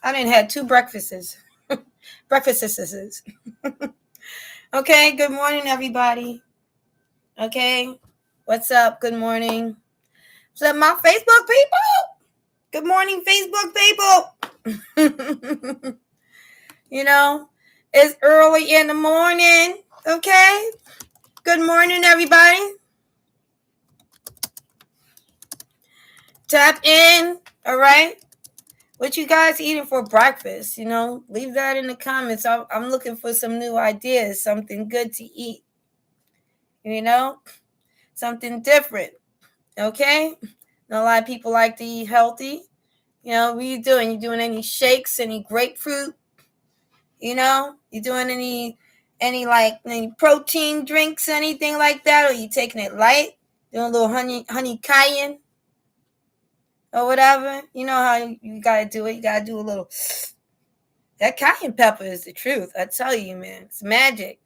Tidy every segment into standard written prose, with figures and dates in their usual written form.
I didn't had 2 breakfasts. Breakfasts. Okay, good morning, everybody. Okay, what's up? Good morning. What's up, my Facebook people? Good morning, Facebook people. It's early in the morning. Okay, good morning, everybody. Tap in. All right. What you guys eating for breakfast? Leave that in the comments. I'm looking for some new ideas, something good to eat. Something different. Okay? A lot of people like to eat healthy. What are you doing? You doing any shakes, any grapefruit? You doing any protein drinks, anything like that? Or you taking it light? Doing a little honey cayenne? Or whatever. You know how you gotta do it. You gotta do a little. That cayenne pepper is the truth. I tell you, man. It's magic.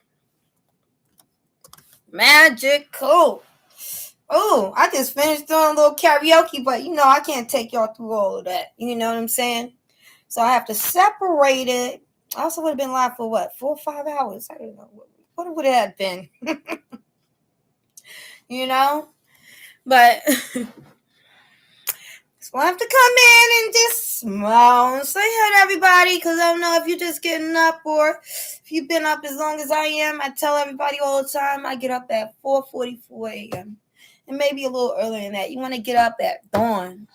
Magical. Oh, I just finished doing a little karaoke, but I can't take y'all through all of that. You know what I'm saying? So I have to separate it. I also would have been live for what, 4 or 5 hours? I don't know. What would it have been? But so I have to come in and just smile and say hi to everybody, because I don't know if you're just getting up or if you've been up as long as I am. I tell everybody all the time I get up at 4:44 a.m. and maybe a little earlier than that. You want to get up at dawn.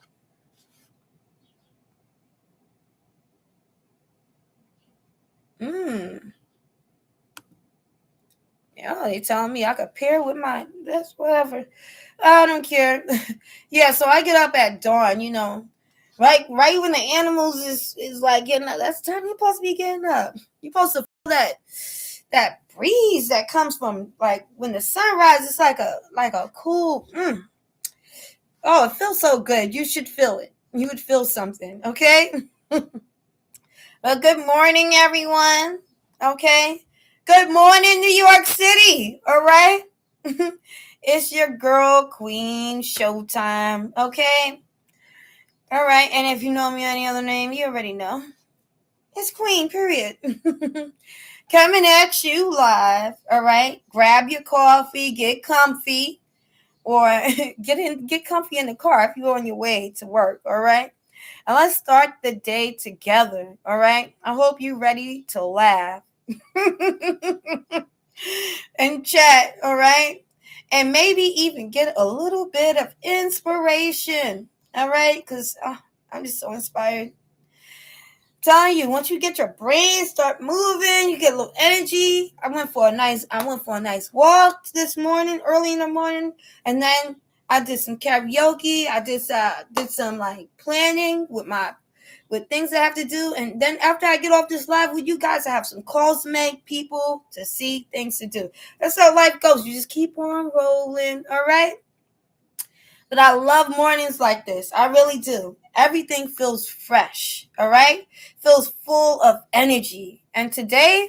Yeah, they telling me I could pair with that's whatever. I don't care. Yeah, so I get up at dawn, right when the animals is like getting up. That's the time you're supposed to be getting up. You're supposed to feel that breeze that comes from like when the sun rises. It's like a cool. Oh, it feels so good. You should feel it. You would feel something, okay? Well, good morning, everyone. Okay. Good morning, New York City. All right. It's your girl, Queen Showtime. Okay. All right. And if you know me any other name, you already know. It's Queen, period. Coming at you live. All right. Grab your coffee, get comfy, or get comfy in the car if you're on your way to work. All right. And let's start the day together. All right. I hope you're ready to laugh. And chat, all right? And maybe even get a little bit of inspiration, all right? Because I'm just so inspired. Telling you, once you get your brain start moving, you get a little energy. I went for a nice walk this morning, early in the morning, and then I did some karaoke. I did some like planning with things I have to do. And then after I get off this live with you guys, I have some calls to make, people to see, things to do. That's how life goes. You just keep on rolling, all right? But I love mornings like this. I really do. Everything feels fresh, all right? Feels full of energy. And today,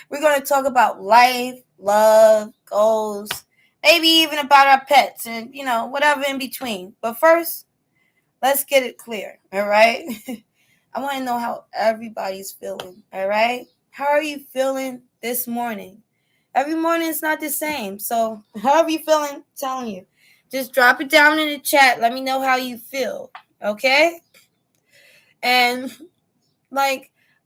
we're going to talk about life, love, goals, maybe even about our pets and, whatever in between. But first, let's get it clear, all right? I want to know how everybody's feeling, all right? How are you feeling this morning? Every morning is not the same. So how are you feeling? I'm telling you. Just drop it down in the chat. Let me know how you feel, okay? And, I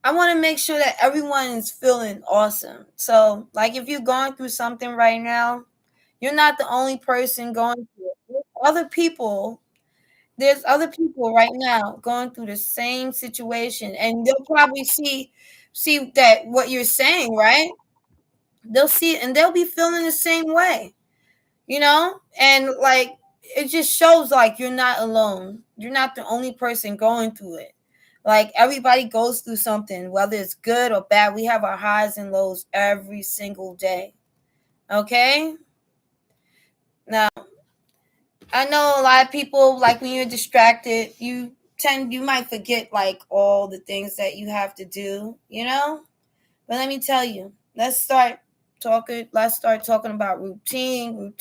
want to make sure that everyone is feeling awesome. So, if you're going through something right now, you're not the only person going through it. There's other people right now going through the same situation, and they'll probably see that what you're saying, right? They'll see it and they'll be feeling the same way, and it just shows you're not alone. You're not the only person going through it. Everybody goes through something, whether it's good or bad. We have our highs and lows every single day. Okay? Now, I know a lot of people, when you're distracted, you might forget all the things that you have to do, But let me tell you, let's start talking about routine.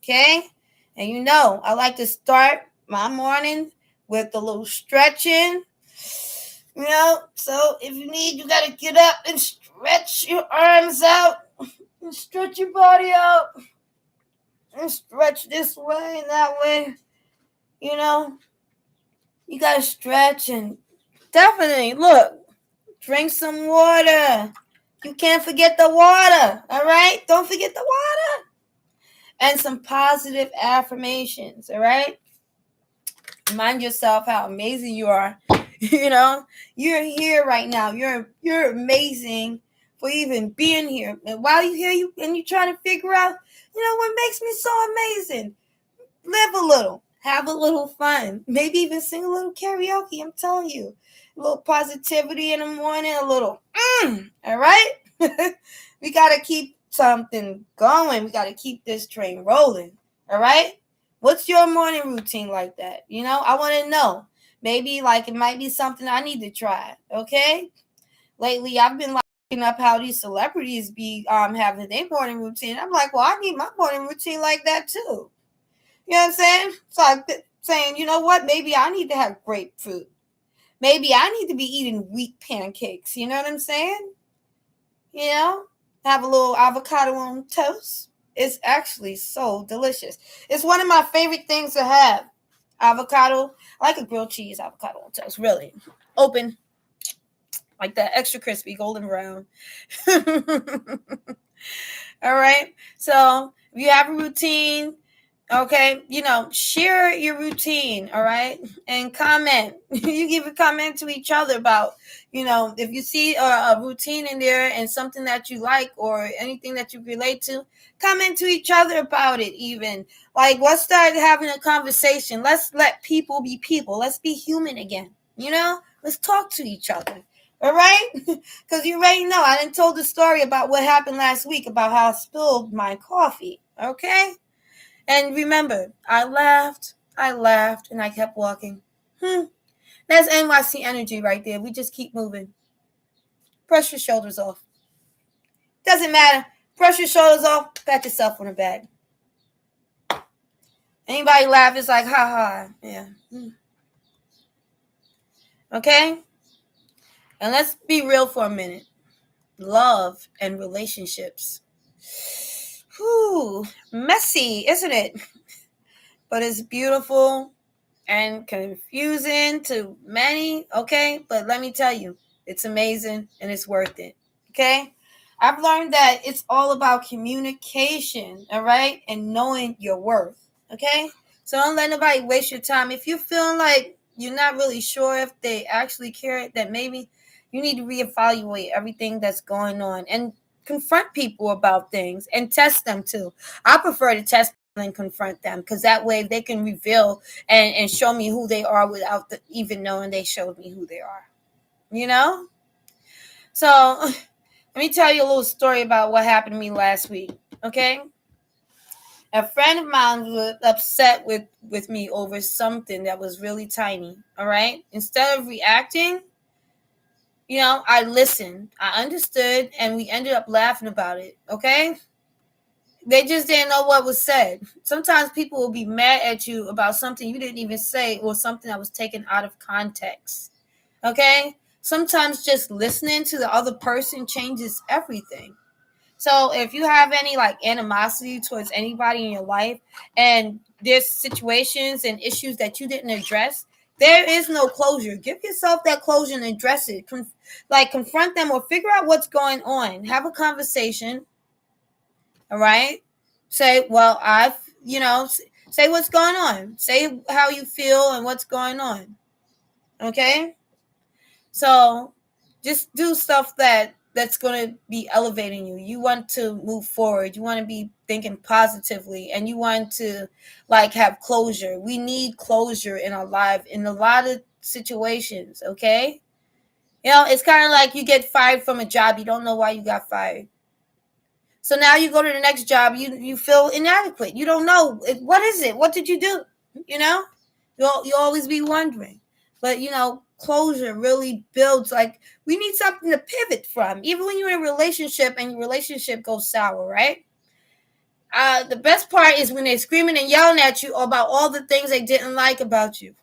Okay? And I like to start my morning with a little stretching, So if you need, you gotta get up and stretch your arms out and stretch your body out and stretch this way and that way. You know, you gotta stretch and definitely look, drink some water. You can't forget the water, all right? Don't forget the water. And some positive affirmations, all right? Remind yourself how amazing you are. You're here right now. You're amazing for even being here. And while you're here, you're trying to figure out, what makes me so amazing. Live a little, have a little fun, maybe even sing a little karaoke. I'm telling you, a little positivity in the morning, a little, all right? We got to keep something going. We got to keep this train rolling, all right? What's your morning routine like that? I want to know. Maybe it might be something I need to try, okay? Lately, I've been looking up how these celebrities be having their morning routine. I'm like, well, I need my morning routine like that too. You know what I'm saying? So I'm saying, you know what? Maybe I need to have grapefruit. Maybe I need to be eating wheat pancakes. You know what I'm saying? Have a little avocado on toast. It's actually so delicious. It's one of my favorite things to have. Avocado. I like a grilled cheese avocado on toast. Really. Open. Like that extra crispy, golden brown. All right. So if you have a routine, okay, share your routine, all right, and comment. You give a comment to each other about, if you see a routine in there and something that you like or anything that you relate to, comment to each other about it. Even let's start having a conversation. Let's let people be people. Let's be human again. Let's talk to each other. All right, because you already know I done told the story about what happened last week about how I spilled my coffee. Okay. And remember, I laughed, and I kept walking. That's NYC energy right there. We just keep moving. Brush your shoulders off. Doesn't matter. Brush your shoulders off. Pat yourself on the back. Anybody laugh, it's like, ha ha. Yeah. Okay? And let's be real for a minute. Love and relationships. Whew. Messy, isn't it? But it's beautiful and confusing to many, okay? But let me tell you, it's amazing and it's worth it, okay? I've learned that it's all about communication, all right? And knowing your worth, okay? So don't let nobody waste your time. If you're feeling like you're not really sure if they actually care, then maybe you need to reevaluate everything that's going on and confront people about things and test them too. I prefer to test and confront them because that way they can reveal and show me who they are without even knowing they showed me who they are. So let me tell you a little story about what happened to me last week. Okay, a friend of mine was upset with me over something that was really tiny. All right, instead of reacting, I listened, I understood, and we ended up laughing about it. Okay, they just didn't know what was said. Sometimes people will be mad at you about something you didn't even say or something that was taken out of context. Okay? Sometimes just listening to the other person changes everything. So if you have any animosity towards anybody in your life and there's situations and issues that you didn't address, there is no closure. Give yourself that closure and address it. Confront them or figure out what's going on. Have a conversation. All right. Say, well, say what's going on. Say how you feel and what's going on. Okay. So just do stuff that's going to be elevating you. You want to move forward. You want to be thinking positively and you want to have closure. We need closure in our life in a lot of situations. Okay. It's kind of like you get fired from a job. You don't know why you got fired. So now you go to the next job, you feel inadequate. You don't know, what is it? What did you do? You'll always be wondering. But, closure really builds, we need something to pivot from. Even when you're in a relationship and your relationship goes sour, right? The best part is when they're screaming and yelling at you about all the things they didn't like about you,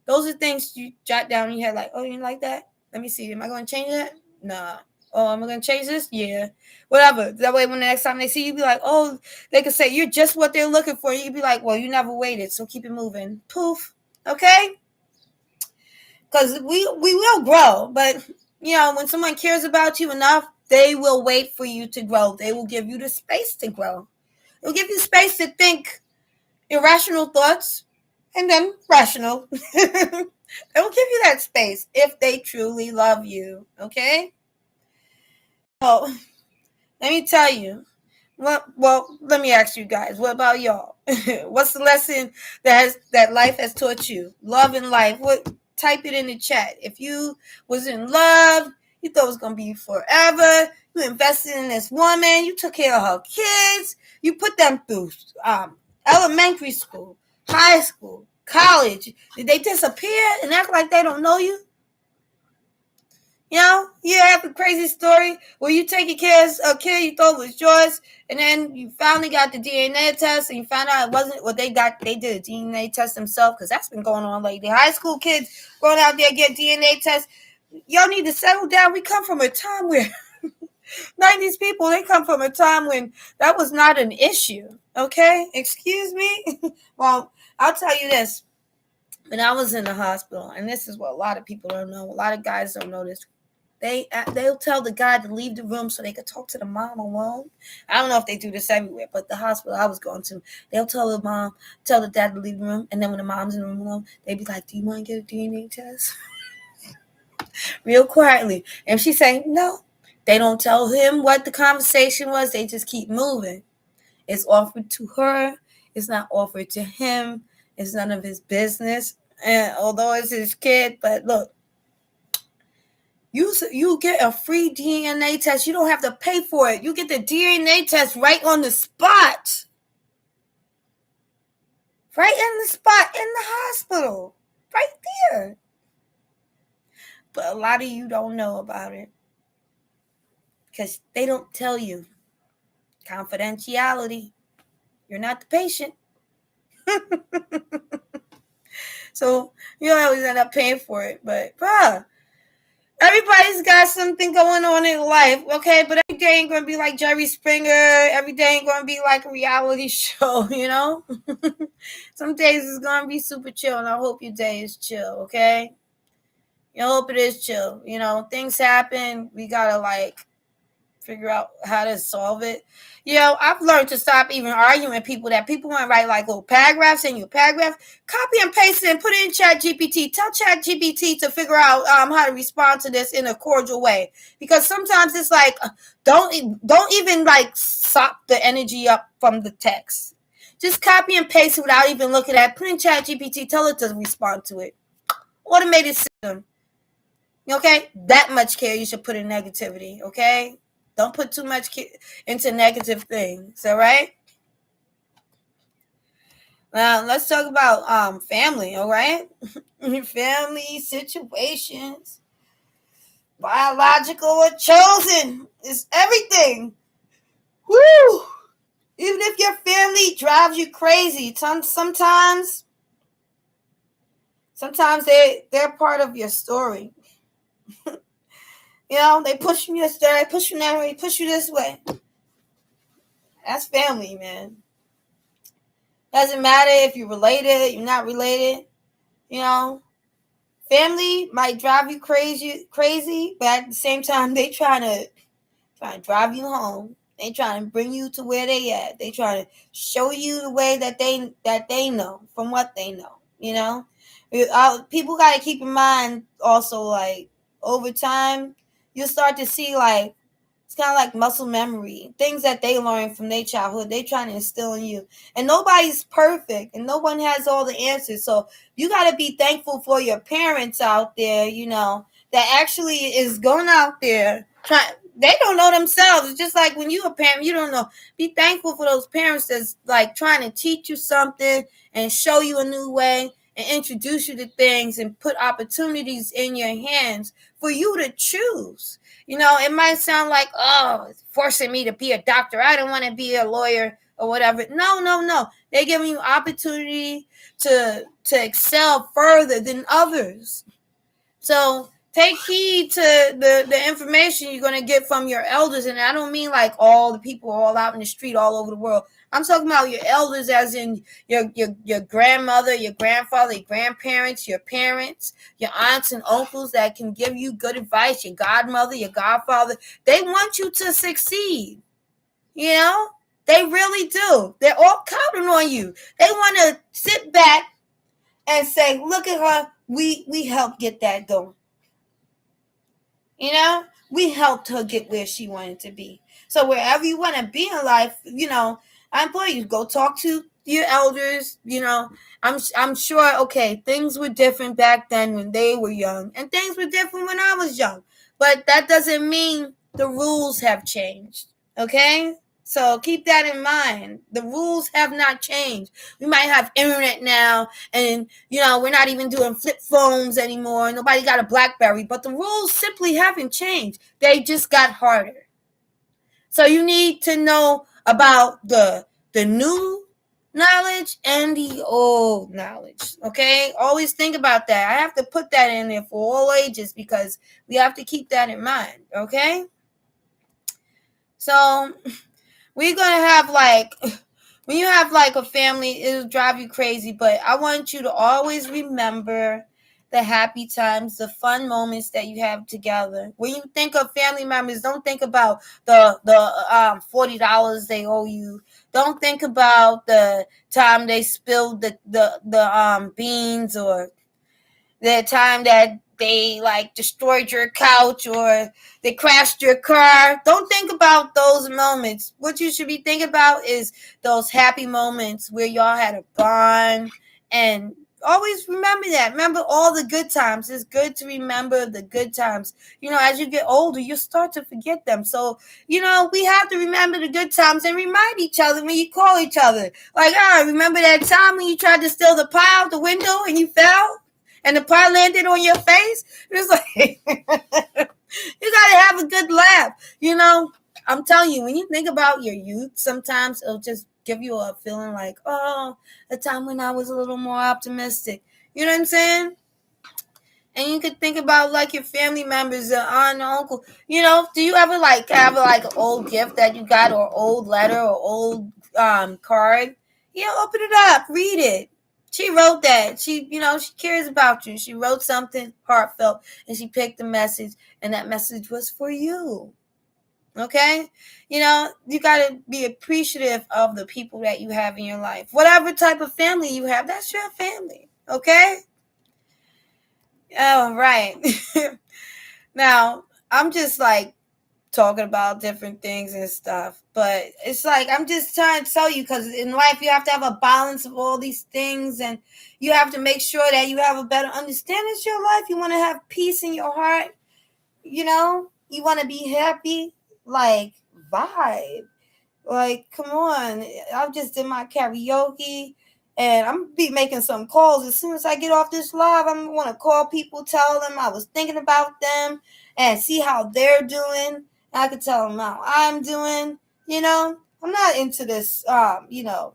Those are things you jot down in your head, like, oh, you like that? Let me see. Am I going to change that? Nah. Oh, am I going to change this? Yeah. Whatever. That way, when the next time they see you, be like, oh, they can say, you're just what they're looking for. You be like, well, you never waited, so keep it moving. Poof. Okay? Because we will grow. But, when someone cares about you enough, they will wait for you to grow. They will give you the space to grow. They'll give you space to think irrational thoughts and then rational. They will give you that space if they truly love you. Okay? Oh, let me tell you. Well, let me ask you guys. What about y'all? What's the lesson that life has taught you? Love in life. What? Type it in the chat. If you was in love, you thought it was gonna be forever. You invested in this woman. You took care of her kids. You put them through elementary school, high school, college. Did they disappear and act like they don't know you? You have a crazy story where you taking care of a kid you thought was yours, and then you finally got the DNA test, and you found out it wasn't what they got. They did a DNA test themselves, because that's been going on lately. High school kids going out there get DNA tests. Y'all need to settle down. We come from a time where 90s people, they come from a time when that was not an issue. Okay? Excuse me? Well, I'll tell you this. When I was in the hospital, and this is what a lot of people don't know, a lot of guys don't know this, they'll tell the guy to leave the room so they could talk to the mom alone. I don't know if they do this everywhere, but the hospital I was going to, they'll tell the dad to leave the room, and then when the mom's in the room alone, they'd be like, do you want to get a DNA test? Real quietly. And she say, no. They don't tell him what the conversation was. They just keep moving. It's offered to her. It's not offered to him. It's none of his business. And although it's his kid, but look, you get a free DNA test. You don't have to pay for it. You get the DNA test right on the spot. Right in the spot in the hospital. Right there. But a lot of you don't know about it, because they don't tell you. Confidentiality. You're not the patient. So you always end up paying for it. But everybody's got something going on in life, okay? But every day ain't going to be like Jerry Springer. Every day ain't going to be like a reality show, Some days it's going to be super chill, and I hope your day is chill, okay? I hope it is chill. Things happen. We got to, figure out how to solve it. I've learned to stop even arguing with people that people want to write little paragraphs in your paragraph. Copy and paste it and put it in Chat GPT. Tell Chat GPT to figure out how to respond to this in a cordial way. Because sometimes it's don't even sop the energy up from the text. Just copy and paste it without even looking at it. Put in Chat GPT. Tell it to respond to it. Automated system. Okay? That much care you should put in negativity. Okay? Don't put too much into negative things, all right? Now, let's talk about family, all right? Family situations. Biological or chosen is everything. Woo! Even if your family drives you crazy, sometimes they're part of your story. They push you this way, push you that way, push you this way. That's family, man. Doesn't matter if you're related, you're not related. Family might drive you crazy, but at the same time, they trying to drive you home. They trying to bring you to where they at. They trying to show you the way that they know from what they know. People got to keep in mind also, over time, you'll start to see it's kind of like muscle memory, things that they learned from their childhood. They trying to instill in you, and nobody's perfect, and no one has all the answers. So you got to be thankful for your parents out there, that actually is going out there trying. They don't know themselves. It's just like when you a parent, you don't know. Be thankful for those parents that's trying to teach you something and show you a new way and introduce you to things and put opportunities in your hands for you to choose. It might sound like, oh, it's forcing me to be a doctor. I don't want to be a lawyer or whatever. No. They're giving you opportunity to to excel further than others. So take heed to the information you're going to get from your elders. And I don't mean like all the people all out in the street all over the world. I'm talking about your elders as in your grandmother, your grandfather, your grandparents, your parents, your aunts and uncles that can give you good advice, your godmother, your godfather. They want you to succeed. You know? They really do. They're all counting on you. They want to sit back and say, look at her. We helped get that going. You know, we helped her get where she wanted to be. So wherever you want to be in life, you know, I implore you, go talk to your elders. You know, I'm sure, okay, things were different back then when they were young, and things were different when I was young. But that doesn't mean the rules have changed. Okay? So keep that in mind. The rules have not changed. We might have internet now, and you know, we're not even doing flip phones anymore. Nobody got a BlackBerry, but the rules simply haven't changed. They just got harder. So you need to know about the new knowledge and the old knowledge. Okay? Always think about that. I have to put that in there for all ages because we have to keep that in mind. Okay? So we're going to have like, when you have like a family, it'll drive you crazy. But I want you to always remember the happy times, the fun moments that you have together. When you think of family members, don't think about the $40 they owe you. Don't think about the time they spilled the beans, or the time that they like destroyed your couch or they crashed your car. Don't think about those moments. What you should be thinking about is those happy moments where y'all had a bond. And always remember that. Remember all the good times. It's good to remember the good times. You know, as you get older, you start to forget them. So, you know, we have to remember the good times and remind each other when you call each other. Like, remember that time when you tried to steal the pie out the window and you fell? And the pie landed on your face. It's like, you gotta have a good laugh. You know, I'm telling you, when you think about your youth, sometimes it'll just give you a feeling like, oh, the time when I was a little more optimistic. You know what I'm saying? And you could think about like your family members, your aunt and uncle. You know, do you ever like have like an old gift that you got, or old letter, or old card? You know, open it up, read it. She wrote that. She, you know, she cares about you. She wrote something heartfelt, and she picked a message, and that message was for you. Okay? You know, you got to be appreciative of the people that you have in your life. Whatever type of family you have, that's your family. Okay? All right. Now, I'm just like talking about different things and stuff, but it's like I'm just trying to tell you, because in life you have to have a balance of all these things, and you have to make sure that you have a better understanding of your life. You want to have peace in your heart, you know, you want to be happy, like vibe. Like, come on. I just did my karaoke, and I'm gonna be making some calls. As soon as I get off this live, I'm gonna want to call people, tell them I was thinking about them, and see how they're doing. I could tell them how I'm doing. You know, I'm not into this, you know,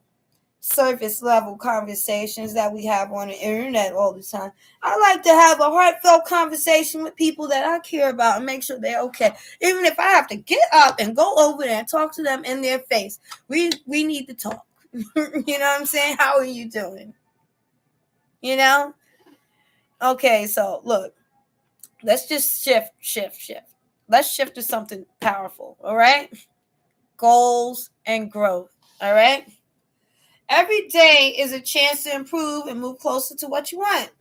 surface level conversations that we have on the internet all the time. I like to have a heartfelt conversation with people that I care about and make sure they're okay. Even if I have to get up and go over there and talk to them in their face, we need to talk. You know what I'm saying? How are you doing? You know? Okay, so look, let's just shift. Let's shift to something powerful, all right? Goals and growth, all right? Every day is a chance to improve and move closer to what you want.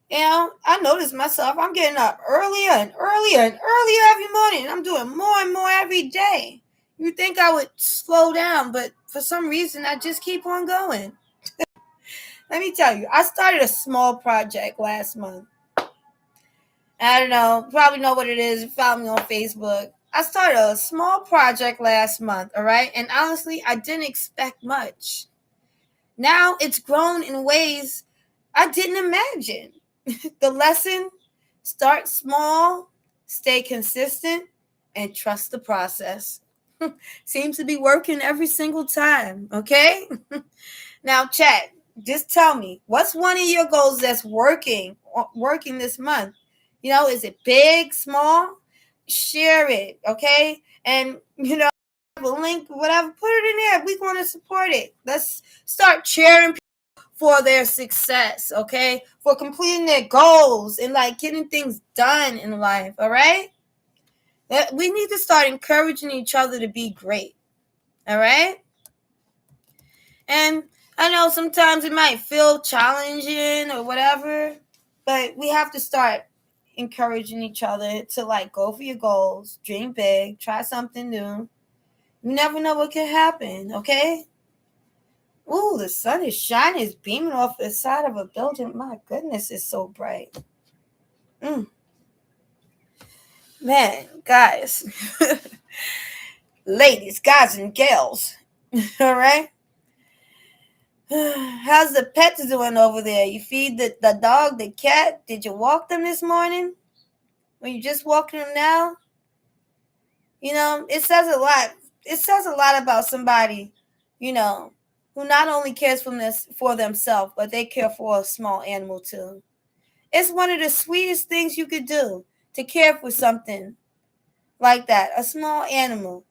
You know, I notice myself, I'm getting up earlier and earlier and earlier every morning. I'm doing more and more every day. You think I would slow down, but for some reason, I just keep on going. Let me tell you, I started a small project last month. I don't know, probably know what it is. You follow me on Facebook. I started a small project last month, all right? And honestly, I didn't expect much. Now it's grown in ways I didn't imagine. The lesson: start small, stay consistent, and trust the process. Seems to be working every single time, okay? Now, chat. Just tell me, what's one of your goals that's working this month? Is it big, small? Share it, okay? And a link, whatever, put it in there. We want to support it. Let's start cheering for their success, okay? For completing their goals and like getting things done in life, all right? We need to start encouraging each other to be great, all right? And I know sometimes it might feel challenging or whatever, but we have to start encouraging each other to like go for your goals, dream big, try something new. You never know what can happen, okay? Ooh, the sun is shining, it's beaming off the side of a building. My goodness, it's so bright. Man, guys, ladies, guys, and gals, all right? How's the pets doing over there? You feed the dog, the cat? Did you walk them this morning? Or you just walking them now? It says a lot. It says a lot about somebody, you know, who not only cares for themselves, but they care for a small animal too. It's one of the sweetest things you could do to care for something like that, a small animal.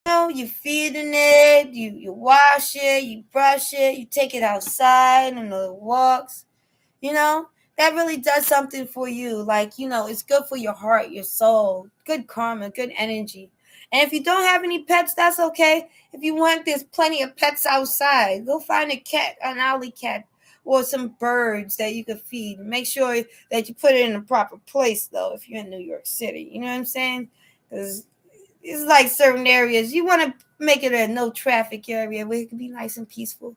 You feeding it, you wash it, you brush it, you take it outside on the walks. you know that really does something for you. Like, it's good for your heart, your soul, good karma, good energy. And if you don't have any pets, that's okay. If you want, there's plenty of pets outside. Go find a cat, an alley cat, or some birds that you could feed. Make sure that you put it in the proper place, though, if you're in New York City. You know what I'm saying? Because it's like certain areas you want to make it a no traffic area where it can be nice and peaceful.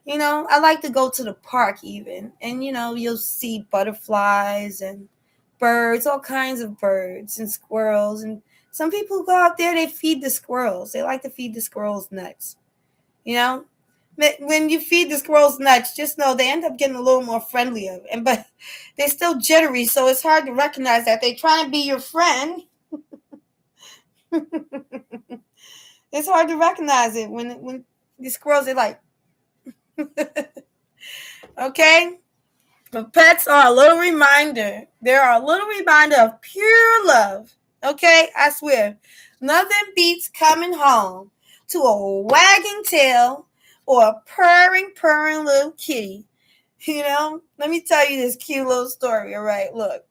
I like to go to the park even, and you'll see butterflies and birds, all kinds of birds and squirrels. And some people go out there, they feed the squirrels. They like to feed the squirrels nuts. you know when you feed the squirrels nuts, just know they end up getting a little more friendlier, but they're still jittery, so it's hard to recognize that they're trying to be your friend. It's hard to recognize it when the squirrels are like, okay? But pets are a little reminder. They are a little reminder of pure love. Okay? I swear. Nothing beats coming home to a wagging tail or a purring little kitty. Let me tell you this cute little story, all right? Look.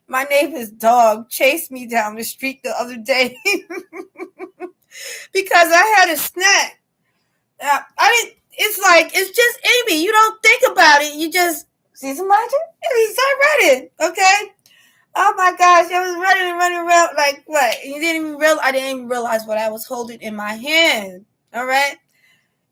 My neighbor's dog chased me down the street the other day because I had a snack. I didn't. It's just Amy. You don't think about it. You just see somebody and you start running. Okay. Oh my gosh, I was running and running around like what? And I didn't even realize what I was holding in my hand. All right.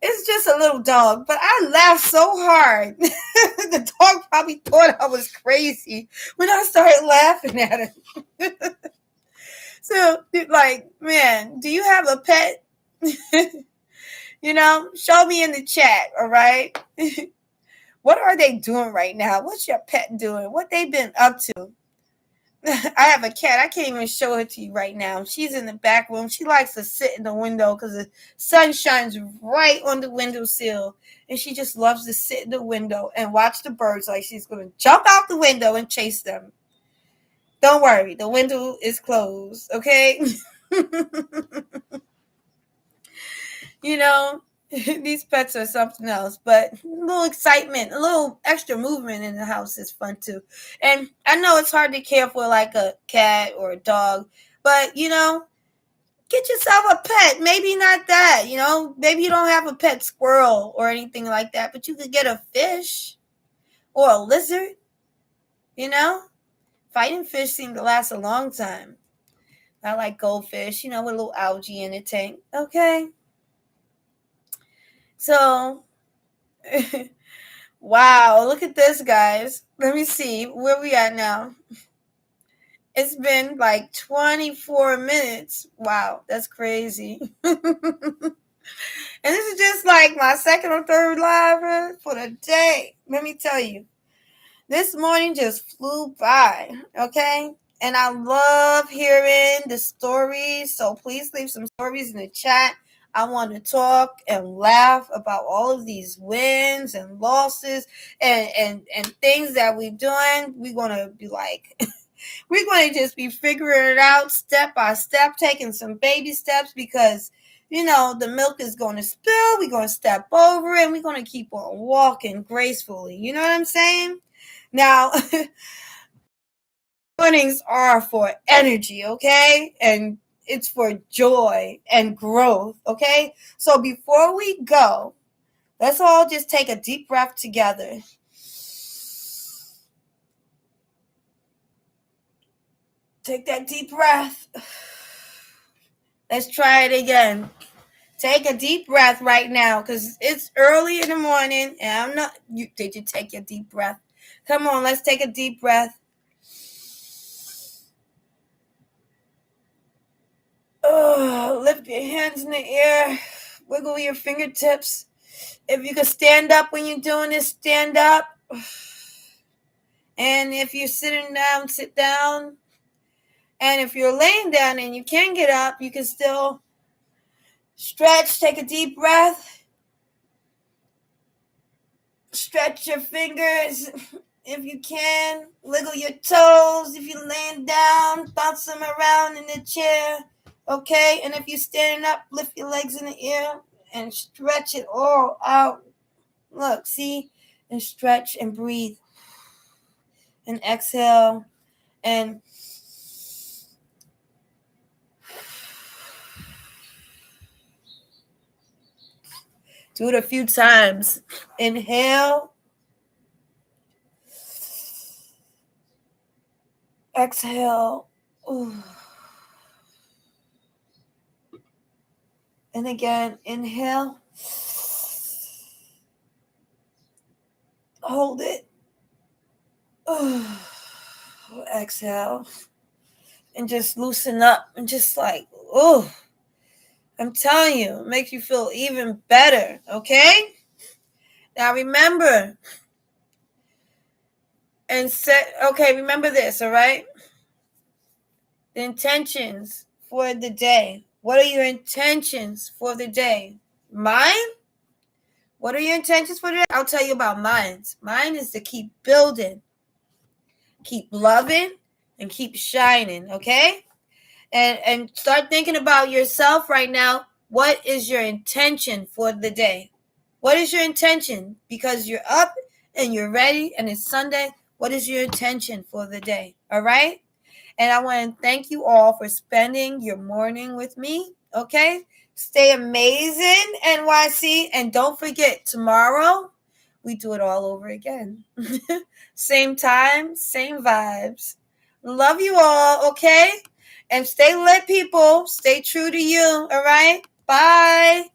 It's just a little dog, but I laughed so hard. The dog probably thought I was crazy when I started laughing at it. So, like, man, do you have a pet? Show me in the chat, all right? What are they doing right now? What's your pet doing? What they been up to? I have a cat. I can't even show it to you right now. She's in the back room. She likes to sit in the window because the sun shines right on the windowsill. And she just loves to sit in the window and watch the birds like she's going to jump out the window and chase them. Don't worry. The window is closed, okay? These pets are something else, but a little excitement, a little extra movement in the house is fun too. And I know it's hard to care for like a cat or a dog, but get yourself a pet. Maybe not that, maybe you don't have a pet squirrel or anything like that, but you could get a fish or a lizard. Fighting fish seem to last a long time. I like goldfish, with a little algae in the tank. Okay. So, wow, look at this, guys. Let me see where we at now. It's been like 24 minutes. Wow, that's crazy. And this is just like my second or third live for the day. Let me tell you, this morning just flew by, okay? And I love hearing the stories, so please leave some stories in the chat. I want to talk and laugh about all of these wins and losses and things that we're doing. We're going to be like, we're going to just be figuring it out step by step, taking some baby steps because, the milk is going to spill. We're going to step over it and we're going to keep on walking gracefully. You know what I'm saying? Now, mornings are for energy, okay? And it's for joy and growth, okay? So before we go, let's all just take a deep breath together. Take that deep breath. Let's try it again. Take a deep breath right now because it's early in the morning and I'm not. Did you take your deep breath? Come on, let's take a deep breath. Lift your hands in the air. Wiggle your fingertips. If you can stand up when you're doing this, stand up. And if you're sitting down, sit down. And if you're laying down and you can get up, you can still stretch. Take a deep breath. Stretch your fingers if you can. Wiggle your toes if you're laying down. Bounce them around in the chair. Okay? And if you're standing up, lift your legs in the air and stretch it all out. Look, see? And stretch and breathe. And exhale. And do it a few times. Inhale. Exhale. Ooh. And again, inhale. Hold it. Ooh. Exhale. And just loosen up and just like, oh, I'm telling you, it makes you feel even better, okay? Now remember, remember this, all right? The intentions for the day. What are your intentions for the day? Mine? What are your intentions for the day? I'll tell you about mine. Mine is to keep building, keep loving, and keep shining, okay? And start thinking about yourself right now. What is your intention for the day? What is your intention? Because you're up and you're ready and it's Sunday. What is your intention for the day? All right? And I want to thank you all for spending your morning with me. Okay? Stay amazing, NYC. And don't forget, tomorrow, we do it all over again. Same time, same vibes. Love you all, okay? And stay lit, people. Stay true to you, all right? Bye.